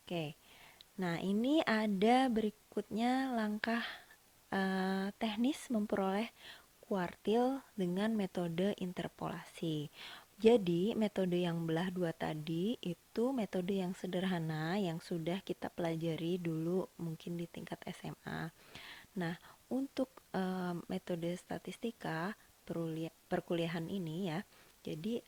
Oke, nah ini ada berikutnya langkah teknis memperoleh kuartil dengan metode interpolasi. Jadi, metode yang belah dua tadi itu metode yang sederhana yang sudah kita pelajari dulu mungkin di tingkat SMA. Nah, untuk metode statistika perkuliahan ini ya, jadi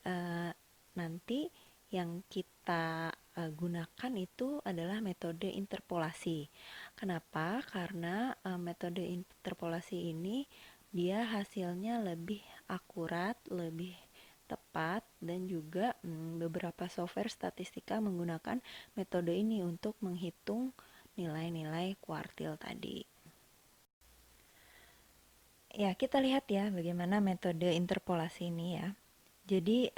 nanti yang kita gunakan itu adalah metode interpolasi. Kenapa? Karena metode interpolasi ini dia hasilnya lebih akurat, lebih tepat, dan juga beberapa software statistika menggunakan metode ini untuk menghitung nilai-nilai kuartil tadi. Ya, kita lihat ya bagaimana metode interpolasi ini ya. Jadi,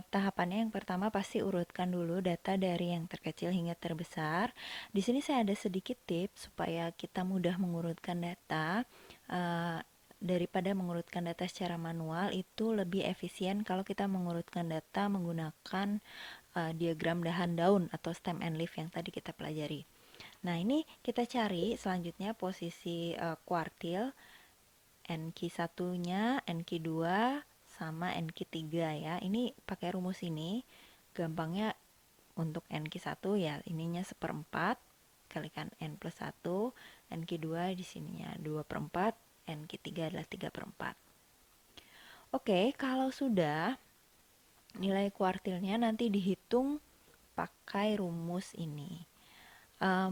tahapannya yang pertama pasti urutkan dulu data dari yang terkecil hingga terbesar. Di sini saya ada sedikit tips supaya kita mudah mengurutkan data. eh, Daripada mengurutkan data secara manual, itu lebih efisien kalau kita mengurutkan data menggunakan diagram dahan daun atau stem and leaf yang tadi kita pelajari. Nah, ini kita cari selanjutnya posisi kuartil NQ1-nya, NQ2, sama NQ3 ya. Ini pakai rumus ini. Gampangnya untuk NQ1 ya ininya 1/4 kalikan N plus 1, NQ2 di sininya 2/4, NQ3 adalah 3/4. Oke, kalau sudah nilai kuartilnya nanti dihitung pakai rumus ini.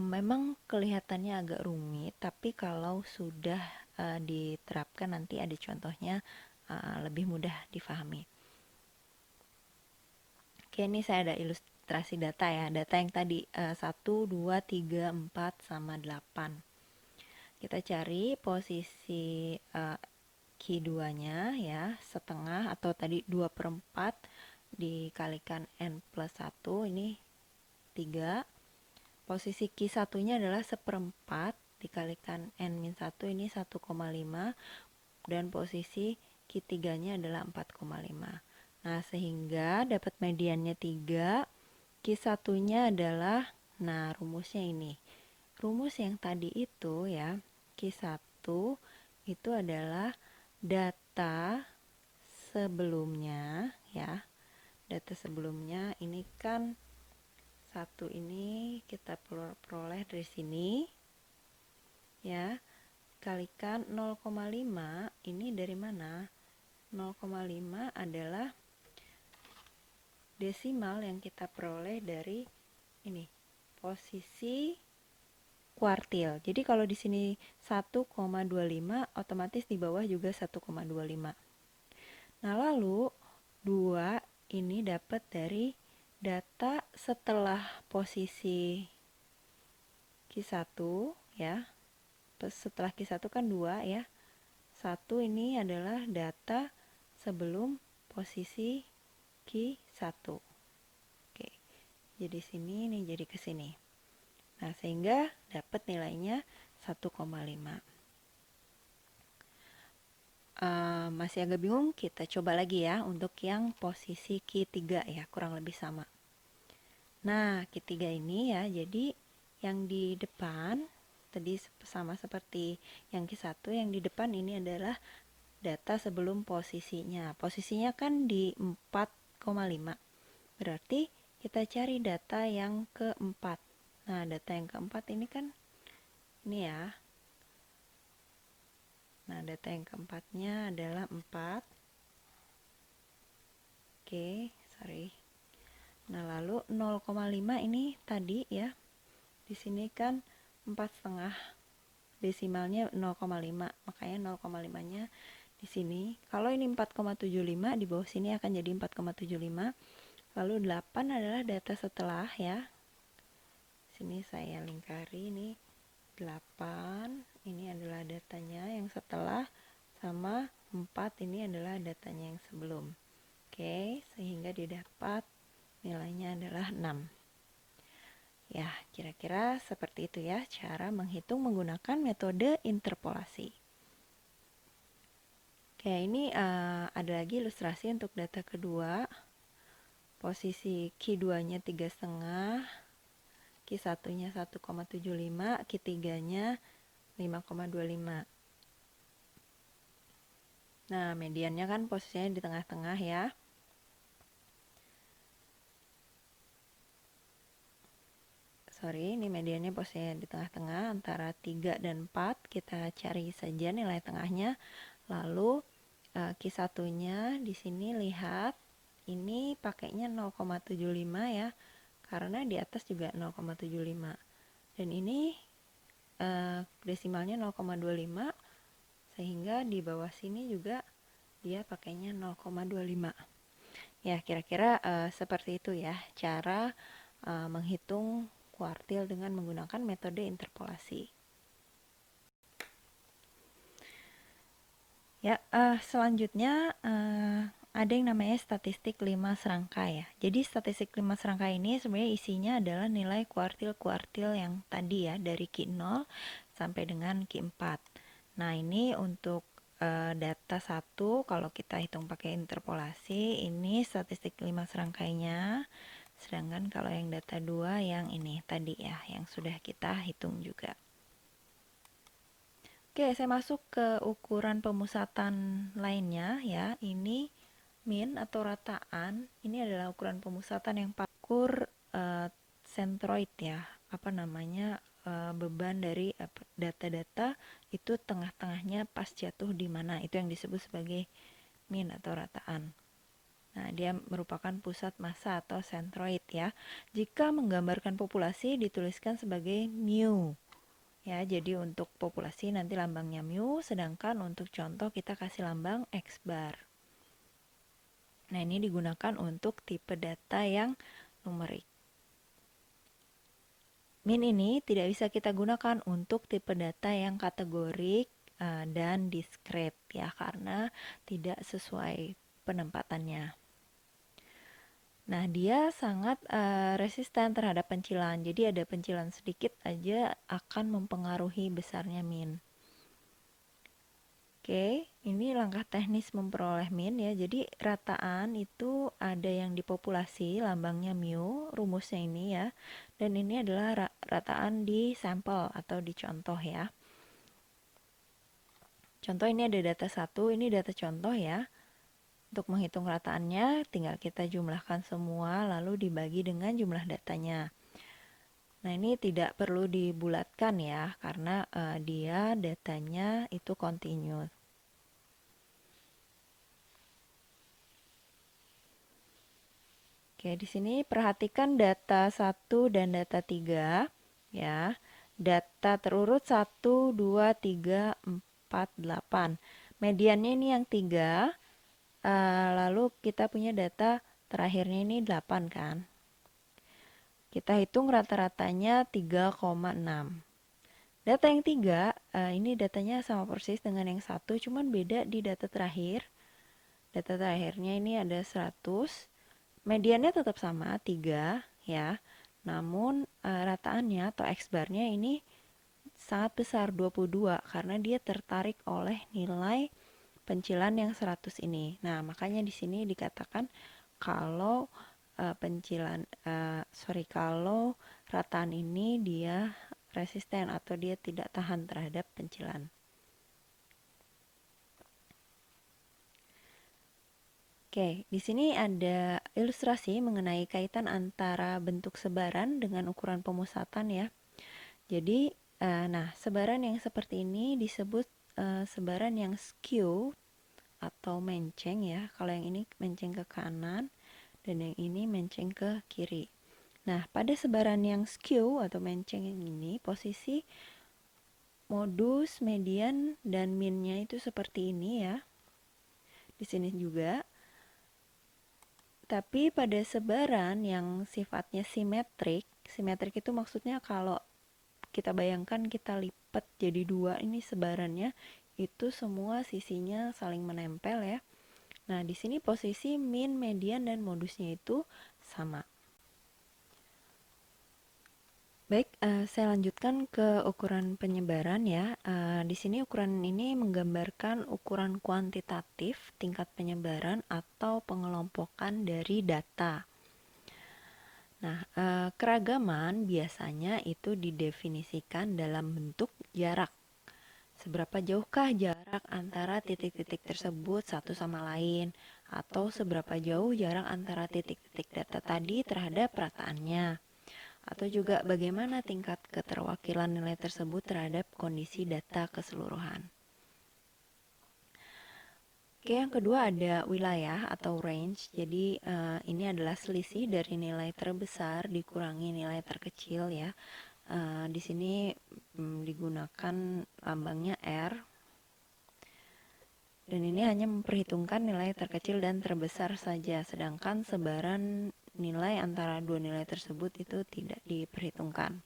Memang kelihatannya agak rumit, tapi kalau sudah diterapkan nanti ada contohnya lebih mudah difahami. Oke, ini saya ada ilustrasi data ya. Data yang tadi 1, 2, 3, 4, sama 8. Kita cari posisi Q2-nya ya, setengah atau tadi 2/4 dikalikan N plus 1, ini 3. Posisi Q1-nya adalah 1/4 dikalikan N-1, ini 1,5. Dan posisi Q3-nya adalah 4,5. Nah, sehingga dapat mediannya 3. Q1-nya adalah, nah rumusnya ini. Rumus yang tadi itu ya, Q1 itu adalah data sebelumnya ya. Data sebelumnya ini kan satu ini kita peroleh dari sini ya, kalikan 0,5 ini dari mana? 0,5 adalah desimal yang kita peroleh dari ini posisi kuartil. Jadi kalau di sini 1,25 otomatis di bawah juga 1,25. Nah, lalu 2 ini dapat dari data setelah posisi Q1 ya. Setelah Q1 kan 2 ya. 1 ini adalah data sebelum posisi Q1. Oke. Jadi sini nih jadi ke sini. Nah, sehingga dapat nilainya 1,5. Masih agak bingung? Kita coba lagi ya untuk yang posisi Q3 ya, kurang lebih sama. Nah, Q3 ini ya, jadi yang di depan tadi sama seperti yang Q1, yang di depan ini adalah data sebelum posisinya. Posisinya kan di 4,5. Berarti kita cari data yang keempat. Nah, data yang keempat ini kan ini ya. Nah, data yang keempatnya adalah 4. Oke, sorry. Nah, lalu 0,5 ini tadi ya. Di sini kan 4,5. Desimalnya 0,5. Makanya 0,5-nya di sini. Kalau ini 4,75, di bawah sini akan jadi 4,75. Lalu 8 adalah data setelah ya. Sini saya lingkari ini 8. Ini adalah datanya yang setelah, sama 4 ini adalah datanya yang sebelum. Oke, sehingga didapat nilainya adalah 6. Ya, kira-kira seperti itu ya cara menghitung menggunakan metode interpolasi. Oke, ini ada lagi ilustrasi untuk data kedua. Posisi Q2-nya 3,5, Q1-nya 1,75, Q3-nya 5,25. Nah, mediannya kan posisinya di tengah-tengah ya. Ini mediannya posisinya di tengah-tengah antara 3 dan 4. Kita cari saja nilai tengahnya. Lalu Q1-nya di sini lihat ini pakainya 0,75 ya. Karena di atas juga 0,75. Dan ini desimalnya 0,25 sehingga di bawah sini juga dia pakainya 0,25. Ya, kira-kira seperti itu ya cara menghitung kuartil dengan menggunakan metode interpolasi. Ya, selanjutnya ada yang namanya statistik 5 serangka ya. Jadi statistik 5 serangka ini sebenarnya isinya adalah nilai kuartil-kuartil yang tadi ya, dari Q0 sampai dengan Q4. Nah, ini untuk data 1 kalau kita hitung pakai interpolasi, ini statistik 5 serangkainya. Sedangkan kalau yang data 2 yang ini tadi ya, yang sudah kita hitung juga. Oke, saya masuk ke ukuran pemusatan lainnya ya. Ini min atau rataan. Ini adalah ukuran pemusatan yang ukur sentroid ya. Apa namanya? Beban dari data-data itu tengah-tengahnya pas jatuh di mana. Itu yang disebut sebagai min atau rataan. Nah, dia merupakan pusat massa atau sentroid ya. Jika menggambarkan populasi dituliskan sebagai mu. Ya, jadi untuk populasi nanti lambangnya mu, sedangkan untuk contoh kita kasih lambang X bar. Nah, ini digunakan untuk tipe data yang numerik. Min ini tidak bisa kita gunakan untuk tipe data yang kategorik dan diskret ya, karena tidak sesuai penempatannya. Nah, dia sangat resisten terhadap pencilan. Jadi ada pencilan sedikit aja akan mempengaruhi besarnya min. Oke, ini langkah teknis memperoleh min ya. Jadi rataan itu ada yang di populasi, lambangnya mu, rumusnya ini ya. Dan ini adalah rataan di sampel atau di contoh ya. Contoh ini ada data 1, ini data contoh ya. Untuk menghitung rataannya, tinggal kita jumlahkan semua, lalu dibagi dengan jumlah datanya. Nah, ini tidak perlu dibulatkan ya, karena dia datanya itu continuous. Oke, di sini perhatikan data 1 dan data 3 ya. Data terurut 1, 2, 3, 4, 8. Mediannya ini yang 3. Lalu kita punya data terakhirnya ini 8 kan. Kita hitung rata-ratanya 3,6. Data yang 3, ini datanya sama persis dengan yang 1, cuman beda di data terakhir. Data terakhirnya ini ada 100. Mediannya tetap sama, 3 ya. Namun rataannya atau X-barnya ini sangat besar, 22, karena dia tertarik oleh nilai pencilan yang 100 ini. Nah, makanya di sini dikatakan kalau kalau rataan ini dia resisten atau dia tidak tahan terhadap pencilan. Oke, di sini ada ilustrasi mengenai kaitan antara bentuk sebaran dengan ukuran pemusatan ya. Jadi, nah sebaran yang seperti ini disebut sebaran yang skew atau menceng ya. Kalau yang ini menceng ke kanan dan yang ini menceng ke kiri. Nah, pada sebaran yang skew atau menceng ini posisi modus, median, dan minnya itu seperti ini ya. Di sini juga. Tapi pada sebaran yang sifatnya simetrik itu maksudnya kalau kita bayangkan kita lipat jadi 2, ini sebarannya itu semua sisinya saling menempel ya. Nah, di sini posisi min, median, dan modusnya itu sama. Baik, saya lanjutkan ke ukuran penyebaran ya. Di sini ukuran ini menggambarkan ukuran kuantitatif tingkat penyebaran atau pengelompokan dari data. Nah, keragaman biasanya itu didefinisikan dalam bentuk jarak. Seberapa jauhkah jarak antara titik-titik tersebut satu sama lain, atau seberapa jauh jarak antara titik-titik data tadi terhadap rataannya, atau juga bagaimana tingkat keterwakilan nilai tersebut terhadap kondisi data keseluruhan. Oke, yang kedua ada wilayah atau range. Jadi ini adalah selisih dari nilai terbesar dikurangi nilai terkecil ya. Di sini digunakan lambangnya R. Dan ini hanya memperhitungkan nilai terkecil dan terbesar saja, sedangkan sebaran nilai antara dua nilai tersebut itu tidak diperhitungkan.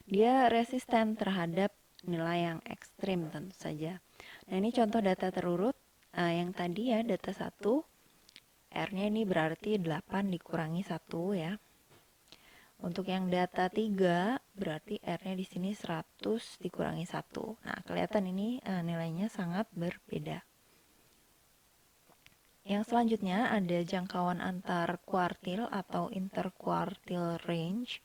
Dia resisten terhadap nilai yang ekstrim tentu saja. Nah, ini contoh data terurut. Yang tadi ya, data 1, R-nya ini berarti 8 dikurangi 1 ya. Untuk yang data 3, berarti R-nya di sini 100 dikurangi 1. Nah, kelihatan ini nilainya sangat berbeda. Yang selanjutnya ada jangkauan antar kuartil atau interkuartil range.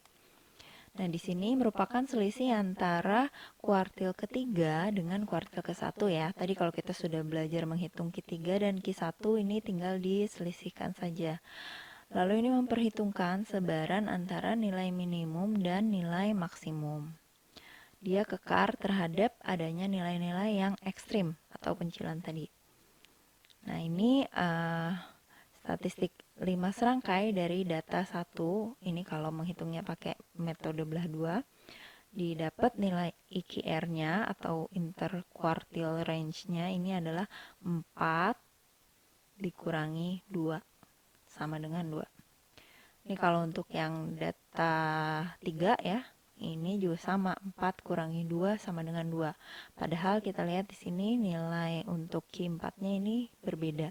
Nah, di sini merupakan selisih antara kuartil ketiga dengan kuartil ke-1 ya. Tadi kalau kita sudah belajar menghitung Q3 dan Q1, ini tinggal diselisihkan saja. Lalu ini memperhitungkan sebaran antara nilai minimum dan nilai maksimum. Dia kekar terhadap adanya nilai-nilai yang ekstrim atau pencilan tadi. Nah, ini statistik 5 serangkai dari data 1. Ini kalau menghitungnya pakai metode belah 2. Didapat nilai IQR-nya atau interquartile range-nya ini adalah 4 dikurangi 2 sama dengan 2. Ini kalau untuk yang data 3 ya, ini juga sama, 4 kurangi 2 sama dengan 2. Padahal kita lihat di sini nilai untuk Q4-nya ini berbeda.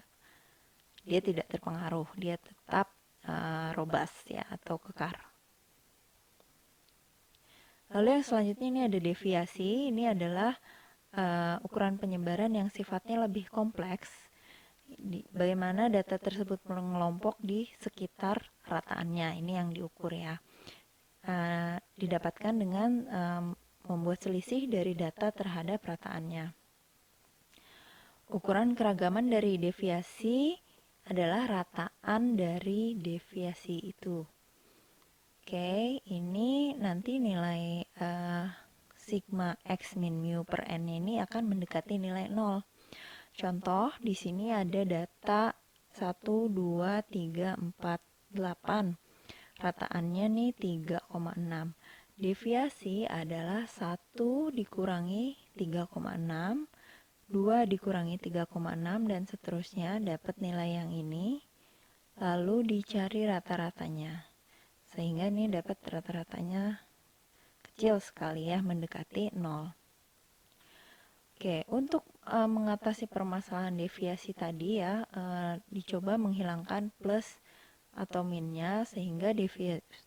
Dia tidak terpengaruh, dia tetap robust ya atau kekar. Lalu yang selanjutnya ini ada deviasi. Ini adalah ukuran penyebaran yang sifatnya lebih kompleks. Bagaimana data tersebut mengelompok di sekitar rataannya, ini yang diukur ya. Didapatkan dengan membuat selisih dari data terhadap rataannya. Ukuran keragaman dari deviasi adalah rataan dari deviasi itu. Oke, ini nanti nilai sigma x min mu per n ini akan mendekati nilai 0. Contoh, di sini ada data 1, 2, 3, 4, 8. Rataannya nih 3,6. Deviasi adalah 1 dikurangi 3,6, 2 dikurangi 3,6, dan seterusnya dapat nilai yang ini. Lalu dicari rata-ratanya. Sehingga ini dapat rata-ratanya kecil sekali ya, mendekati 0. Oke, untuk mengatasi permasalahan deviasi tadi ya, dicoba menghilangkan plus atau minnya sehingga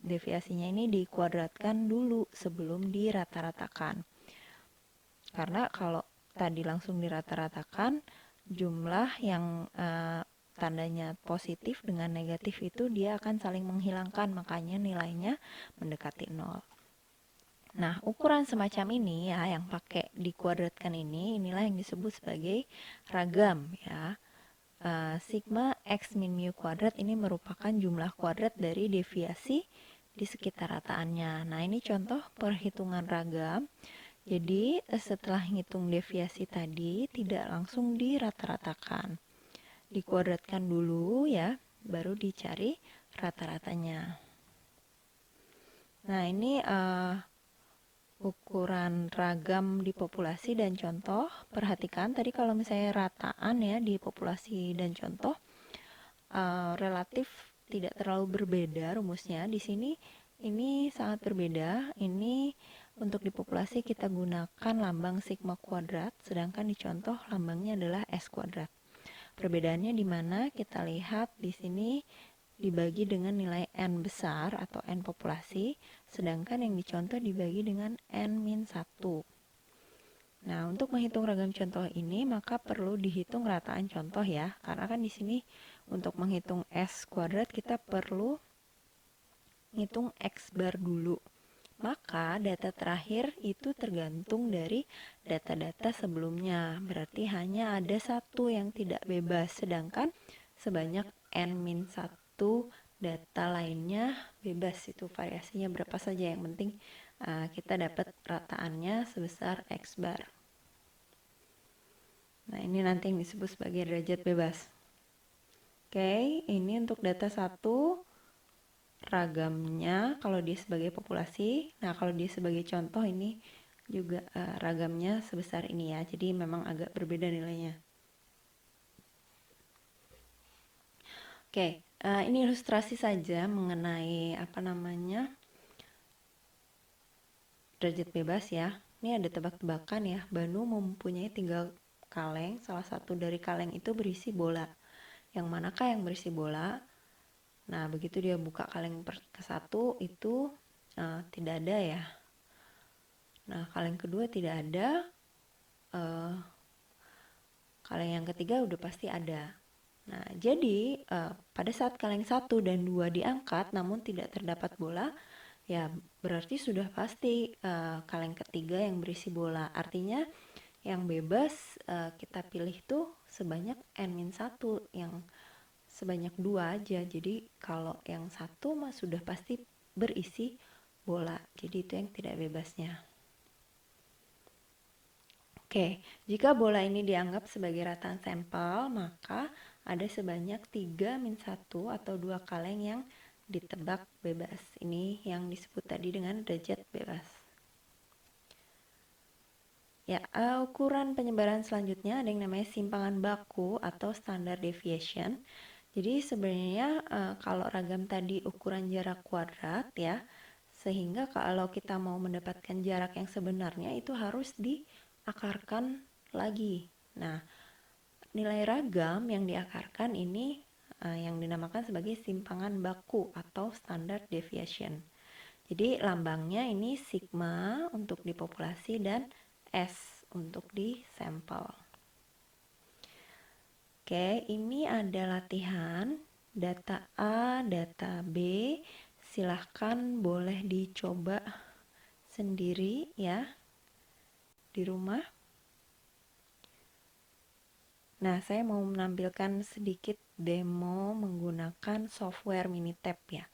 deviasinya ini dikuadratkan dulu sebelum dirata-ratakan. Karena kalau tadi langsung dirata-ratakan, jumlah yang tandanya positif dengan negatif itu dia akan saling menghilangkan, makanya nilainya mendekati 0. Nah, ukuran semacam ini ya yang pakai dikuadratkan ini, inilah yang disebut sebagai ragam ya. Sigma x min mu kuadrat ini merupakan jumlah kuadrat dari deviasi di sekitar rataannya. Nah, ini contoh perhitungan ragam. Jadi, setelah hitung deviasi tadi tidak langsung dirata-ratakan. Dikuadratkan dulu ya, baru dicari rata-ratanya. Nah, ini ukuran ragam di populasi dan contoh. Perhatikan tadi kalau misalnya rataan ya di populasi dan contoh relatif tidak terlalu berbeda rumusnya. Di sini ini sangat berbeda. Ini untuk di populasi kita gunakan lambang sigma kuadrat, sedangkan di contoh lambangnya adalah S kuadrat. Perbedaannya di mana kita lihat di sini dibagi dengan nilai N besar atau N populasi, sedangkan yang dicontoh dibagi dengan N-1. Nah, untuk menghitung ragam contoh ini maka perlu dihitung rataan contoh ya, karena kan di sini untuk menghitung S kuadrat kita perlu ngitung X bar dulu. Maka data terakhir itu tergantung dari data-data sebelumnya. Berarti hanya ada satu yang tidak bebas, sedangkan sebanyak N-1 data lainnya bebas. Itu variasinya berapa saja, yang penting kita dapat rataannya sebesar X bar. Nah, ini nanti yang disebut sebagai derajat bebas. Oke, ini untuk data 1 ragamnya kalau dia sebagai populasi. Nah, kalau dia sebagai contoh ini juga ragamnya sebesar ini ya. Jadi memang agak berbeda nilainya. Oke, ini ilustrasi saja mengenai derajat bebas ya. Ini ada tebak-tebakan ya. Banu mempunyai 3 kaleng. Salah satu dari kaleng itu berisi bola. Yang manakah yang berisi bola? Nah, begitu dia buka kaleng ke-1 itu tidak ada ya. Nah, kaleng kedua tidak ada. Kaleng yang ketiga udah pasti ada. Nah, jadi pada saat kaleng 1 dan 2 diangkat namun tidak terdapat bola, ya berarti sudah pasti kaleng ketiga yang berisi bola. Artinya yang bebas kita pilih tuh sebanyak N-1, yang sebanyak 2 aja. Jadi kalau yang 1 mah sudah pasti berisi bola. Jadi itu yang tidak bebasnya. Oke, jika bola ini dianggap sebagai rataan sampel, maka ada sebanyak 3-1 atau 2 kaleng yang ditebak bebas. Ini yang disebut tadi dengan derajat bebas. Ya, ukuran penyebaran selanjutnya ada yang namanya simpangan baku atau standard deviation. Jadi sebenarnya kalau ragam tadi ukuran jarak kuadrat ya, sehingga kalau kita mau mendapatkan jarak yang sebenarnya itu harus diakarkan lagi. Nah, nilai ragam yang diakarkan ini yang dinamakan sebagai simpangan baku atau standard deviation. Jadi lambangnya ini sigma untuk di populasi dan S untuk di sampel. Oke, ini ada latihan data A, data B. Silahkan boleh dicoba sendiri ya di rumah. Nah, saya mau menampilkan sedikit demo menggunakan software Minitab ya.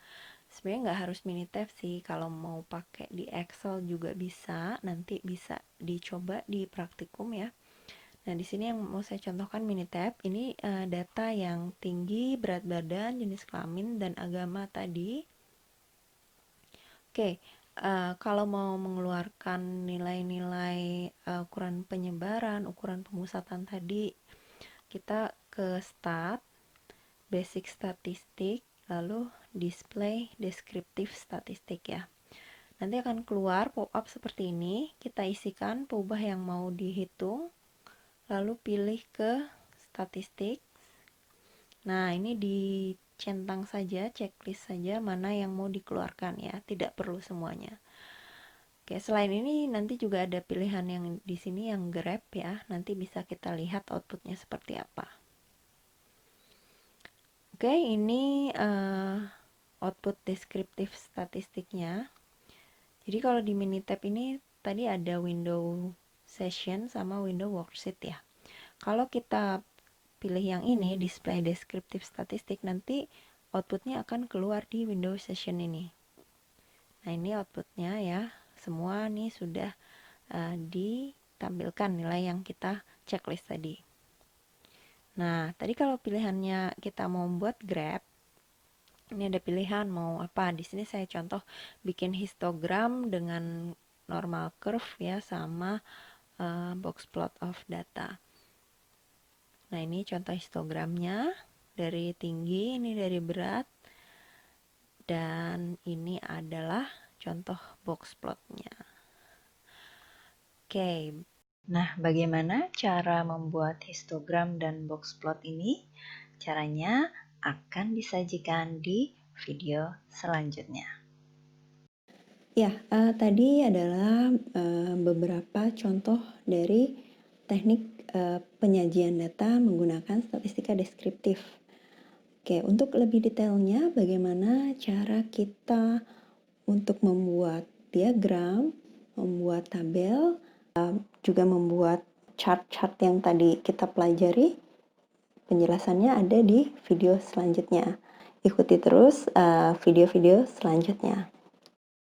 Sebenarnya nggak harus Minitab sih, kalau mau pakai di Excel juga bisa, nanti bisa dicoba di praktikum ya. Nah, di sini yang mau saya contohkan Minitab, ini data yang tinggi, berat badan, jenis kelamin, dan agama tadi. Oke, kalau mau mengeluarkan nilai-nilai ukuran penyebaran, ukuran pemusatan tadi, kita ke Stat, Basic Statistik, lalu Display Deskriptif Statistik ya. Nanti akan keluar pop-up seperti ini, kita isikan peubah yang mau dihitung, lalu pilih ke Statistik. Nah, ini dicentang saja, checklist saja mana yang mau dikeluarkan ya, tidak perlu semuanya. Oke, selain ini nanti juga ada pilihan yang di sini yang grab ya, nanti bisa kita lihat outputnya seperti apa. Oke, ini output deskriptif statistiknya. Jadi kalau di Minitab ini tadi ada window session sama window worksheet ya. Kalau kita pilih yang ini, display deskriptif statistik, nanti outputnya akan keluar di window session ini. Nah, ini outputnya ya. Semua nih sudah ditampilkan nilai yang kita checklist tadi. Nah, tadi kalau pilihannya kita mau buat graph, ini ada pilihan mau apa. Di sini saya contoh bikin histogram dengan normal curve ya, sama box plot of data. Nah, ini contoh histogramnya dari tinggi, ini dari berat, dan ini adalah contoh box plotnya. Oke, nah bagaimana cara membuat histogram dan box plot ini? Caranya akan disajikan di video selanjutnya. Ya, tadi adalah beberapa contoh dari teknik penyajian data menggunakan statistika deskriptif. Oke, untuk lebih detailnya bagaimana cara kita untuk membuat diagram, membuat tabel, juga membuat chart-chart yang tadi kita pelajari, penjelasannya ada di video selanjutnya. Ikuti terus video-video selanjutnya.